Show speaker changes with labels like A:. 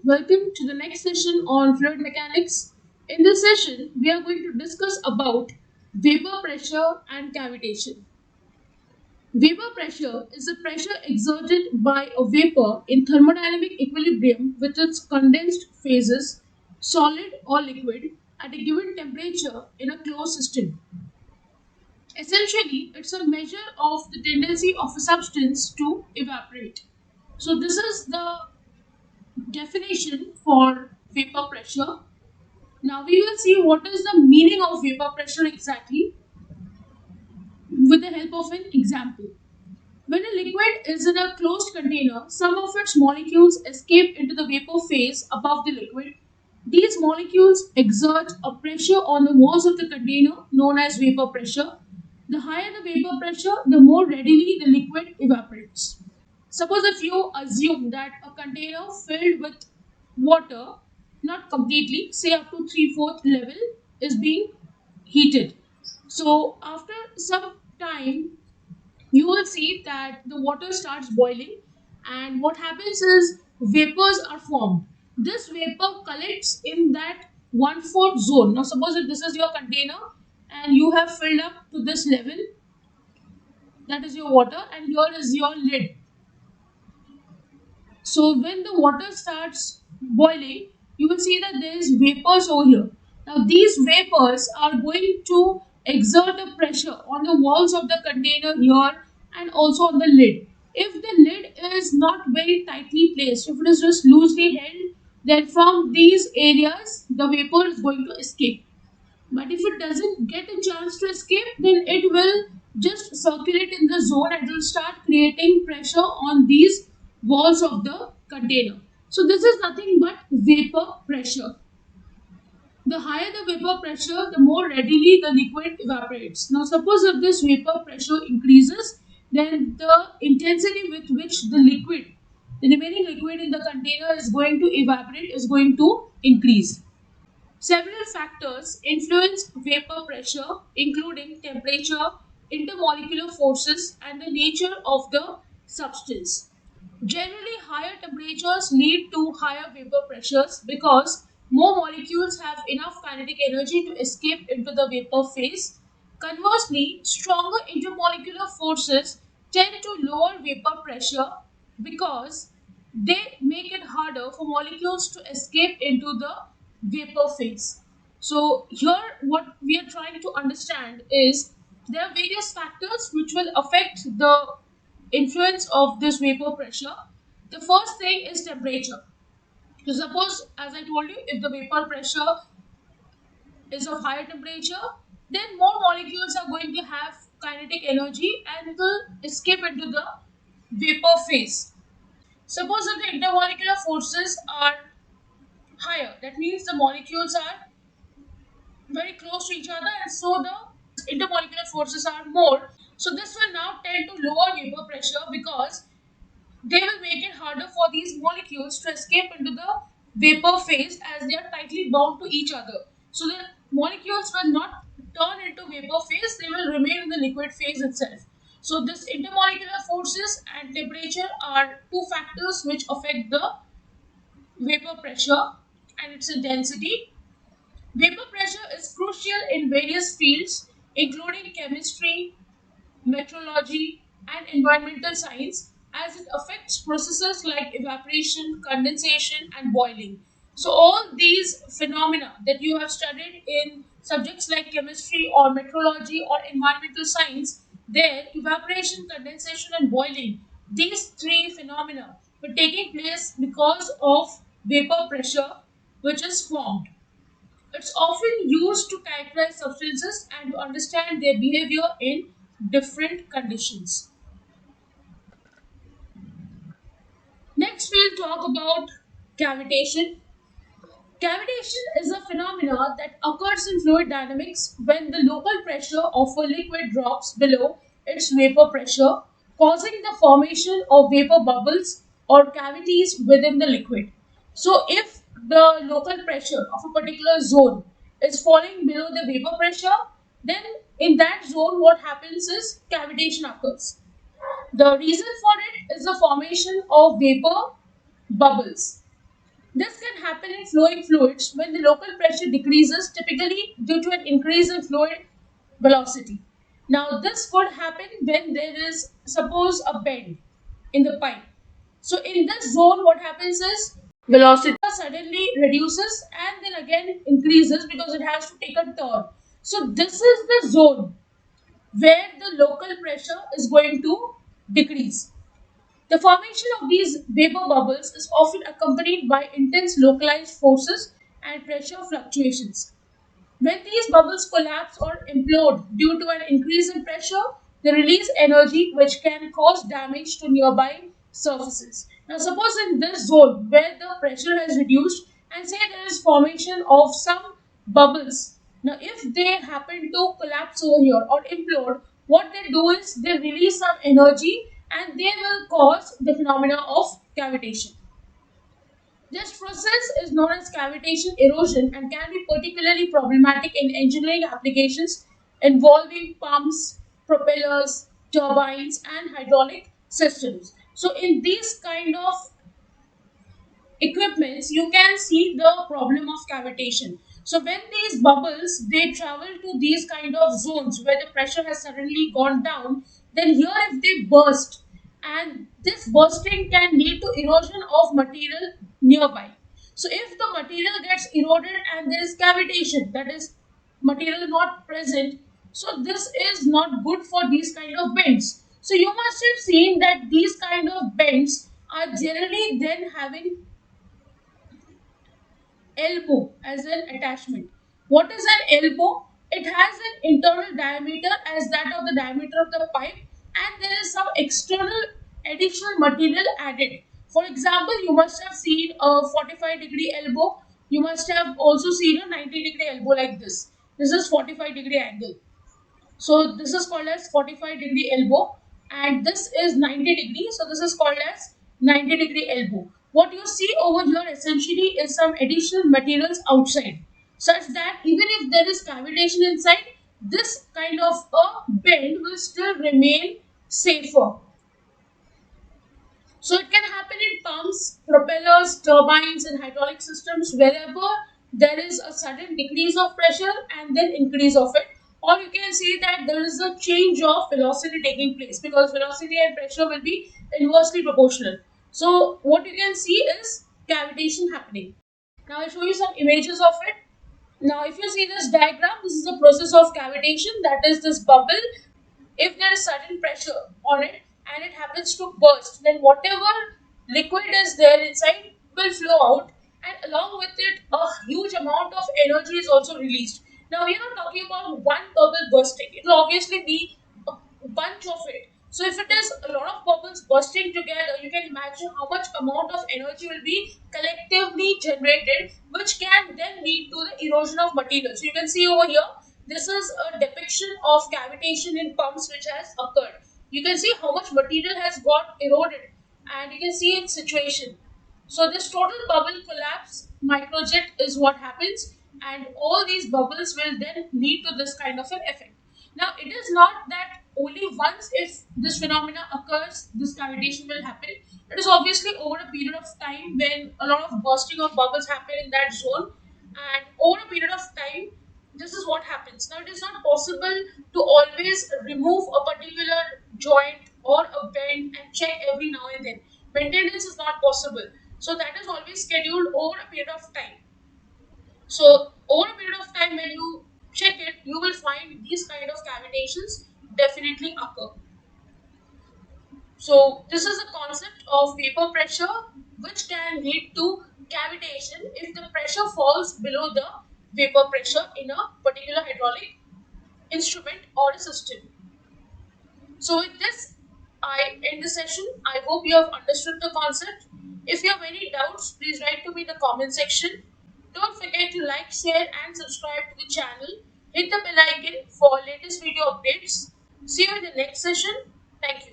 A: welcome to the next session on fluid mechanics. In this session, we are going to discuss about vapor pressure and cavitation. Vapor pressure is the pressure exerted by a vapor in thermodynamic equilibrium with its condensed phases, solid or liquid, at a given temperature in a closed system. Essentially, it's a measure of the tendency of a substance to evaporate. So this is the definition for vapor pressure. Now we will see what is the meaning of vapor pressure exactly with the help of an example. When a liquid is in a closed container, some of its molecules escape into the vapor phase above the liquid. These molecules exert a pressure on the walls of the container known as vapor pressure. The higher the vapor pressure, the more readily the liquid evaporates. Suppose if you assume that a container filled with water, not completely, say up to 3/4 level, is being heated. So after some time, you will see that the water starts boiling, and what happens is vapors are formed. This vapor collects in that 1/4 zone. Now suppose if this is your container and you have filled up to this level, that is your water, and here is your lid. So when the water starts boiling, you will see that there is vapors over here. Now these vapors are going to exert a pressure on the walls of the container here and also on the lid. If the lid is not very tightly placed, if it is just loosely held, then from these areas the vapor is going to escape. But if it doesn't get a chance to escape, then it will just circulate in the zone and it will start creating pressure on these walls of the container. So this is nothing but vapor pressure. The higher the vapor pressure, the more readily the liquid evaporates. Now suppose if this vapor pressure increases, then the intensity with which the remaining liquid in the container is going to evaporate is going to increase. Several factors influence vapor pressure, including temperature, intermolecular forces, and the nature of the substance. Generally, higher temperatures lead to higher vapor pressures because more molecules have enough kinetic energy to escape into the vapor phase. Conversely, stronger intermolecular forces tend to lower vapor pressure because they make it harder for molecules to escape into the vapor phase. So here what we are trying to understand is there are various factors which will affect the influence of this vapor pressure. The first thing is temperature. So suppose, as I told you, if the vapor pressure is of higher temperature, then more molecules are going to have kinetic energy and it will escape into the vapor phase. Suppose if the intermolecular forces are higher, that means the molecules are very close to each other and so the intermolecular forces are more. So this will now tend to lower vapor pressure because they will make it harder for these molecules to escape into the vapor phase as they are tightly bound to each other. So the molecules will not turn into vapor phase, they will remain in the liquid phase itself. So this intermolecular forces and temperature are two factors which affect the vapor pressure and its density. Vapor pressure is crucial in various fields including chemistry, metrology, and environmental science as it affects processes like evaporation, condensation, and boiling. So, all these phenomena that you have studied in subjects like chemistry or metrology or environmental science, there, evaporation, condensation, and boiling, these three phenomena were taking place because of vapor pressure which is formed. It's often used to characterize substances and to understand their behavior in different conditions. Next, we'll talk about cavitation. Cavitation is a phenomenon that occurs in fluid dynamics when the local pressure of a liquid drops below its vapor pressure, causing the formation of vapor bubbles or cavities within the liquid. So, if the local pressure of a particular zone is falling below the vapor pressure, then in that zone, what happens is cavitation occurs. The reason for it is the formation of vapor bubbles. This can happen in flowing fluids when the local pressure decreases, typically due to an increase in fluid velocity. Now, this could happen when there is, suppose, a bend in the pipe. So, in this zone, what happens is velocity suddenly reduces and then again increases because it has to take a turn. So, this is the zone where the local pressure is going to decrease. The formation of these vapor bubbles is often accompanied by intense localized forces and pressure fluctuations. When these bubbles collapse or implode due to an increase in pressure, they release energy which can cause damage to nearby surfaces. Now, suppose in this zone where the pressure has reduced and say there is formation of some bubbles. Now, if they happen to collapse over here or implode, what they do is they release some energy and they will cause the phenomena of cavitation. This process is known as cavitation erosion and can be particularly problematic in engineering applications involving pumps, propellers, turbines, and hydraulic systems. So, in these kind of equipments, you can see the problem of cavitation. So when these bubbles they travel to these kind of zones where the pressure has suddenly gone down, then here if they burst, and this bursting can lead to erosion of material nearby. So if the material gets eroded and there is cavitation, that is material not present, so this is not good for these kind of bends. So you must have seen that these kind of bends are generally then having elbow as an attachment. What is an elbow? It has an internal diameter as that of the diameter of the pipe, and there is some external additional material added. For example, you must have seen a 45-degree elbow. You must have also seen a 90-degree elbow like this. This is 45-degree angle. So this is called as 45-degree elbow and this is 90 degree. So this is called as 90-degree elbow. What you see over here essentially is some additional materials outside such that even if there is cavitation inside, this kind of a bend will still remain safer. So it can happen in pumps, propellers, turbines, and hydraulic systems wherever there is a sudden decrease of pressure and then increase of it. Or you can say that there is a change of velocity taking place because velocity and pressure will be inversely proportional. So what you can see is cavitation happening. Now I'll show you some images of it. Now, if you see this diagram, this is the process of cavitation, that is this bubble. If there is sudden pressure on it and it happens to burst, then whatever liquid is there inside will flow out, and along with it, a huge amount of energy is also released. Now, we are not talking about one bubble bursting, it will obviously be a bunch of it. So if it is a lot of bubbles bursting together, you can imagine how much amount of energy will be collectively generated, which can then lead to the erosion of material. So you can see over here, this is a depiction of cavitation in pumps which has occurred. You can see how much material has got eroded and you can see its situation. So this total bubble collapse microjet is what happens, and all these bubbles will then lead to this kind of an effect. Now it is not that only once if this phenomena occurs, this cavitation will happen. It is obviously over a period of time when a lot of bursting of bubbles happen in that zone, and over a period of time this is what happens. Now it is not possible to always remove a particular joint or a bend and check every now and then. Maintenance is not possible, so that is always scheduled over a period of time. So over a period of time when you check it, you will find these kind of cavitations definitely occur. So this is the concept of vapor pressure, which can lead to cavitation if the pressure falls below the vapor pressure in a particular hydraulic instrument or a system. So with this, I end the session. I hope you have understood the concept. If you have any doubts, please write to me in the comment section. Don't forget to like, share and subscribe to the channel. Hit the bell icon for latest video updates. See you in the next session. Thank you.